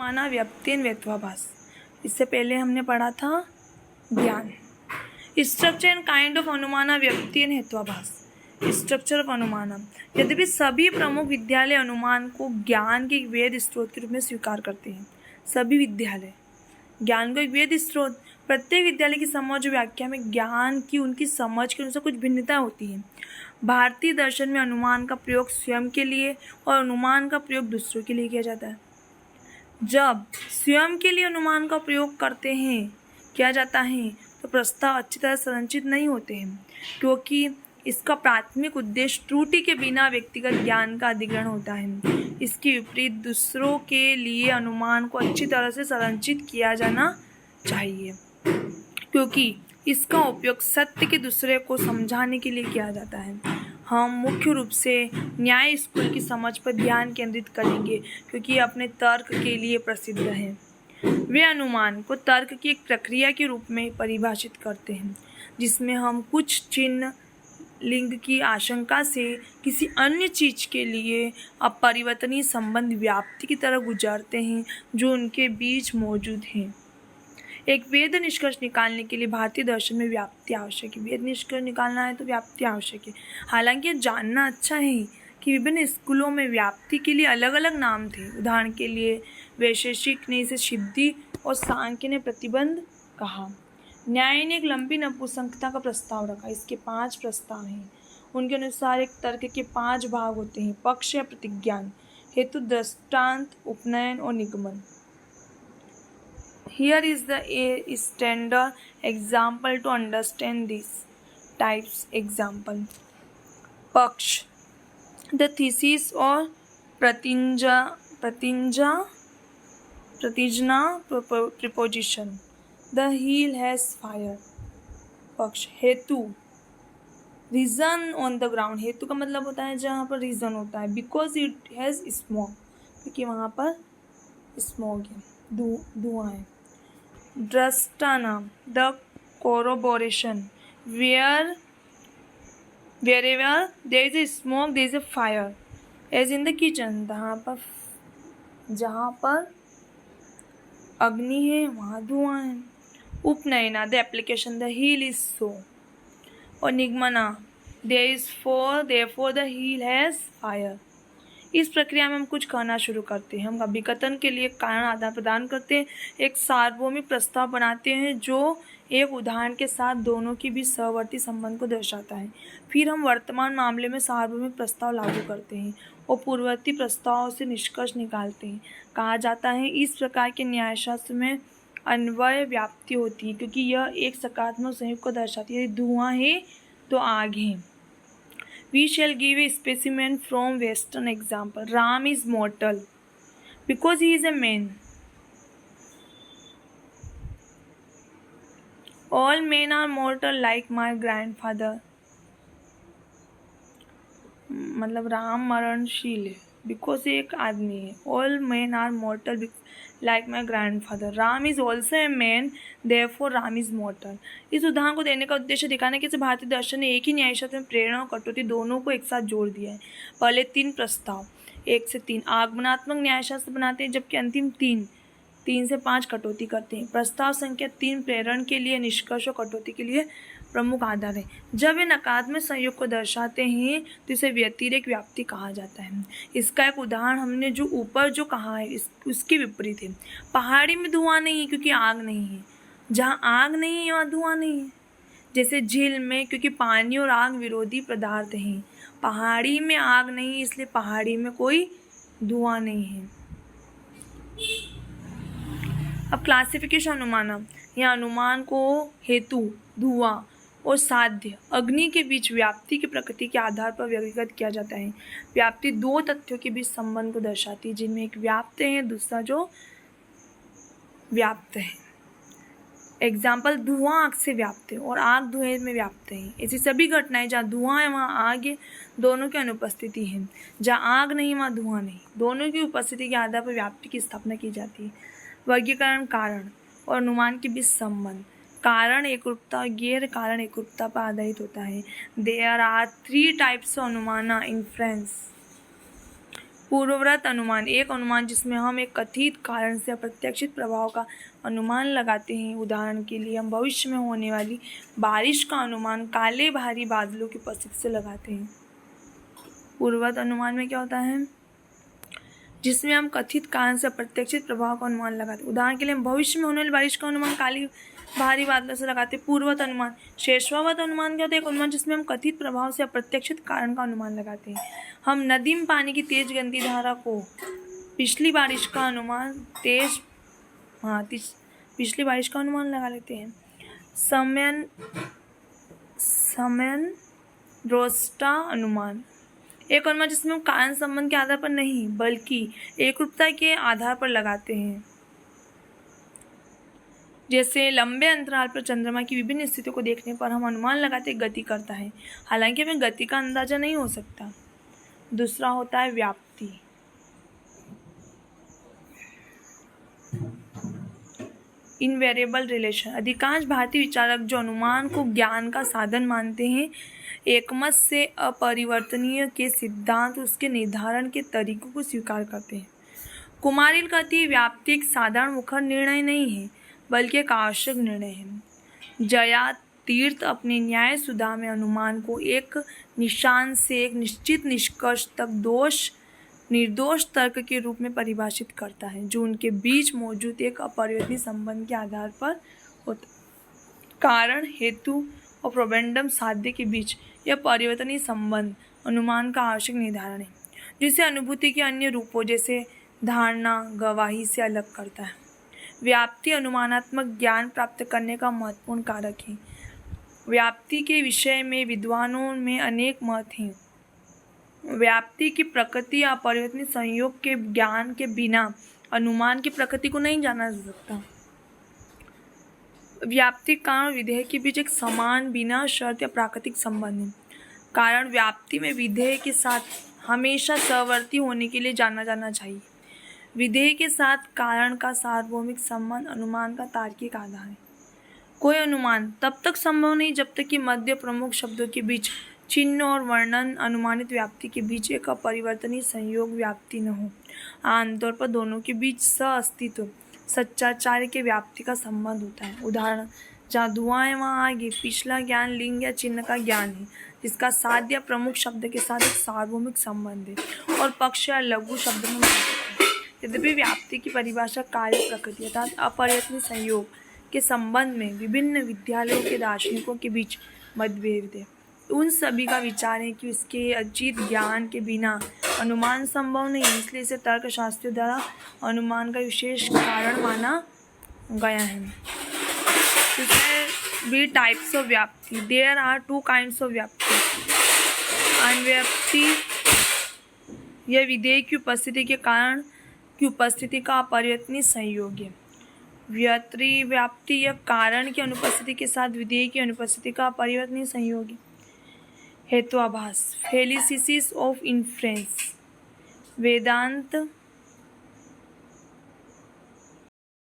अनुमाना व्याप्त्यन व्यत्वाभास। इससे पहले हमने पढ़ा था ज्ञान। स्ट्रक्चर एंड काइंड ऑफ अनुमाना व्यक्तियन हेत्वाभास। स्ट्रक्चर ऑफ अनुमानम। यद्यपि सभी प्रमुख विद्यालय अनुमान को ज्ञान के एक वेद स्रोत के रूप में स्वीकार करते हैं। सभी विद्यालय ज्ञान को एक वेद स्रोत। प्रत्येक विद्यालय की समझ और व्याख्या में ज्ञान की उनकी समझ के अनुसार कुछ भिन्नता होती है। भारतीय दर्शन में अनुमान का प्रयोग स्वयं के लिए और अनुमान का प्रयोग दूसरों के लिए किया जाता है। जब स्वयं के लिए अनुमान का प्रयोग किया जाता है तो प्रस्ताव अच्छी तरह संरचित नहीं होते हैं, क्योंकि इसका प्राथमिक उद्देश्य त्रुटि के बिना व्यक्तिगत ज्ञान का अधिग्रहण होता है। इसके विपरीत दूसरों के लिए अनुमान को अच्छी तरह से संरचित किया जाना चाहिए, क्योंकि इसका उपयोग सत्य के दूसरे को समझाने के लिए किया जाता है। हम मुख्य रूप से न्याय स्कूल की समझ पर ध्यान केंद्रित करेंगे, क्योंकि ये अपने तर्क के लिए प्रसिद्ध हैं। वे अनुमान को तर्क की एक प्रक्रिया के रूप में परिभाषित करते हैं, जिसमें हम कुछ चिन्ह लिंग की आशंका से किसी अन्य चीज के लिए अपरिवर्तनीय संबंध व्याप्ति की तरह गुजरते हैं जो उनके बीच मौजूद हैं। एक वेद निष्कर्ष निकालने के लिए भारतीय दर्शन में व्याप्ति आवश्यक है। वेद निष्कर्ष निकालना है तो व्याप्ति आवश्यक है। हालांकि यह जानना अच्छा है कि विभिन्न स्कूलों में व्याप्ति के लिए अलग अलग नाम थे। उदाहरण के लिए वैशेषिक ने इसे सिद्धि और सांख्य ने प्रतिबंध कहा। न्याय ने एक लंबी नपुंसकता का प्रस्ताव रखा। इसके 5 प्रस्ताव हैं। उनके अनुसार एक तर्क के 5 भाग होते हैं: पक्ष या प्रतिज्ञान, हेतु, दृष्टांत, उपनयन और निगमन। Here is the standard example to understand these types. Example: पक्ष, the thesis or प्रतिज्ञा preposition. The heel has fire. पक्ष। हेतु, reason on the ground. हेतु का मतलब होता है जहाँ पर reason होता है। Because it has smoke, क्योंकि वहाँ पर smoke है, धुआं है। दृष्टांत, the corroboration. Wherever there is a smoke, there is a fire. As in the kitchen. जहाँ पर अग्नि है वहाँ धुआं है। उपनयना, the application, the heel is so. और निगमना, there is for, therefore the heel has fire. इस प्रक्रिया में हम कुछ कहना शुरू करते हैं। हम अभिकथन के लिए कारण आदान प्रदान करते हैं, एक सार्वभौमिक प्रस्ताव बनाते हैं जो एक उदाहरण के साथ दोनों के बीच सहवर्ती संबंध को दर्शाता है। फिर हम वर्तमान मामले में सार्वभौमिक प्रस्ताव लागू करते हैं और पूर्ववर्ती प्रस्ताव से निष्कर्ष निकालते हैं। कहा जाता है इस प्रकार के न्यायशास्त्र में अन्वय व्याप्ति होती है, क्योंकि यह एक सकारात्मक संयोग को दर्शाती है। यदि धुआं है तो आग है। We shall give a specimen from Western example. Ram is mortal because he is a man. All men are mortal like my grandfather. मतलब राम मरणशील है because एक आदमी है। All men are mortal like my grandfather. Ram is also a man, therefore Ram is mortal. इस उदाहरण को देने का उद्देश्य दिखाने के भारतीय दर्शन ने एक ही न्यायशास्त्र में प्रेरणा और कटौती दोनों को एक साथ जोड़ दिया है। पहले 3 प्रस्ताव 1 से 3 आगमनात्मक न्यायशास्त्र बनाते हैं, जबकि अंतिम 3 से 5 कटौती करते हैं। प्रस्ताव संख्या 3 प्रेरण के लिए, निष्कर्ष और कटौती के लिए प्रमुख आधार है। जब वे नकारात्मक संयोग को दर्शाते हैं तो इसे व्यतिरेक व्याप्ति कहा जाता है। इसका एक उदाहरण हमने जो ऊपर जो कहा है उसके विपरीत है। पहाड़ी में धुआं नहीं है क्योंकि आग नहीं है। जहाँ आग नहीं है वहाँ धुआं नहीं है। जैसे झील में, क्योंकि पानी और आग विरोधी पदार्थ हैं। पहाड़ी में आग नहीं, इसलिए पहाड़ी में कोई धुआं नहीं है। अब क्लासिफिकेशन अनुमान। यह अनुमान को हेतु, धुआं और साध्य, अग्नि के बीच व्याप्ति की प्रकृति के आधार पर व्यक्तिगत किया जाता है। व्याप्ति 2 तथ्यों के बीच संबंध को दर्शाती है, जिनमें एक व्याप्त है, दूसरा जो व्याप्त है। एग्जाम्पल: धुआं आग से व्याप्त है और आग धुएं में व्याप्त है। ऐसी सभी घटनाएं जहाँ धुआं है वहाँ आग है, दोनों की अनुपस्थिति है। जहाँ आग नहीं वहाँ धुआं नहीं, दोनों की उपस्थिति के आधार पर व्याप्ति की स्थापना की जाती है। वर्गीकरण: कारण और अनुमान के बीच संबंध। कारण एकरूपता और गैर कारण एकरूपता पर आधारित होता है। देयर आर 3 टाइप्स ऑफ अनुमाना: इन्फ्रेंस, पूर्ववर्त अनुमान, एक अनुमान जिसमें हम एक कथित कारण से अप्रत्याशित प्रभाव का अनुमान लगाते हैं। उदाहरण के लिए हम भविष्य में होने वाली बारिश का अनुमान काले भारी बादलों की उपस्थिति से लगाते हैं। पूर्ववर्त अनुमान में क्या होता है, जिसमें हम कथित कारण से अप्रत्याशित प्रभाव का अनुमान लगाते हैं। उदाहरण के लिए हम भविष्य में होने वाली बारिश का अनुमान काली भारी बादलों से लगाते हैं। पूर्ववर्त अनुमान। शेषवावत अनुमान क्या होता है, एक अनुमान जिसमें हम कथित प्रभाव से अप्रत्याशित कारण का अनुमान लगाते हैं। हम नदी में पानी की तेज गंदी धारा को पिछली बारिश का अनुमान पिछली बारिश का अनुमान लगा लेते हैं। समयन रोस्टा अनुमान, एक अनुमान जिसमें हम कारण संबंध के आधार पर नहीं बल्कि एकरूपता के आधार पर लगाते हैं। जैसे लंबे अंतराल पर चंद्रमा की विभिन्न स्थितियों को देखने पर हम अनुमान लगाते गति करता है, हालांकि हमें गति का अंदाजा नहीं हो सकता। दूसरा होता है व्याप्ति। इनवेरिएबल रिलेशन, अधिकांश भारतीय विचारक जो अनुमान को ज्ञान का साधन मानते हैं, एकमत से अपरिवर्तनीय के सिद्धांत उसके निर्धारण के तरीकों को स्वीकार करते हैं। कुमारिल कहती है, व्याप्ति एक साधारण मुखर निर्णय नहीं है बल्कि एक आवश्यक निर्णय है। जया तीर्थ अपने न्याय सुधा में अनुमान को एक निशान से एक निश्चित निष्कर्ष तक निर्दोष तर्क के रूप में परिभाषित करता है, जो उनके बीच मौजूद एक अपरिवर्तनीय संबंध के आधार पर होता है। कारण, हेतु और प्रोबेंडम साध्य के बीच यह परिवर्तनीय संबंध अनुमान का आवश्यक निर्धारण है, जिसे अनुभूति के अन्य रूपों जैसे धारणा, गवाही से अलग करता है। व्याप्ति अनुमानात्मक ज्ञान प्राप्त करने का महत्वपूर्ण कारक है। व्याप्ति के विषय में विद्वानों में अनेक मत हैं। व्याप्ति की प्रकृति या अपरिवर्तनीय संयोग के ज्ञान के बिना अनुमान की प्रकृति को नहीं जाना जा सकता। व्याप्ति कारण विधेय के बीच एक समान बिना शर्त या प्राकृतिक संबंध है। कारण व्याप्ति में विधेय के साथ हमेशा सहवर्ती होने के लिए जाना चाहिए। विधेय के साथ कारण का सार्वभौमिक संबंध अनुमान का तार्किक आधार है। कोई अनुमान तब तक संभव नहीं जब तक कि मध्य प्रमुख शब्दों के बीच चिन्ह और वर्णन अनुमानित व्याप्ति के बीच एक अपरिवर्तनीय संयोग व्याप्ति न हो। आमतौर पर दोनों के बीच सह-अस्तित्व सच्चाचार्य के व्याप्ति का संबंध होता है। उदाहरण, जहाँ धुआं है वहाँ आगे पिछला ज्ञान लिंग या चिन्ह का ज्ञान है, जिसका साध्य या प्रमुख शब्द के साथ एक सार्वभौमिक संबंध है और पक्ष या लघु शब्द में यद्यपि व्याप्ति की परिभाषा कार्य प्रकृति अर्थात अपरिवर्तनीय संयोग के संबंध में विभिन्न विद्यालयों के दार्शनिकों के बीच मतभेद है। उन सभी का विचार है कि उसके अचित ज्ञान के बिना अनुमान संभव नहीं, इसलिए इसे तर्कशास्त्रियों द्वारा अनुमान का विशेष कारण माना गया है। बी टाइप्स ऑफ व्याप्ति। There are two kinds of व्याप्ति। अनव्याप्ति, यह विधेय की उपस्थिति के कारण की उपस्थिति का अपरिवर्तनीय संयोग है। व्याप्ति, यह कारण की अनुपस्थिति के साथ विधेय की अनुपस्थिति का अपरिवर्तनीय संयोग है। हेत्वाभास, फेलिसिस ऑफ इन्फ्रेंस। वेदांत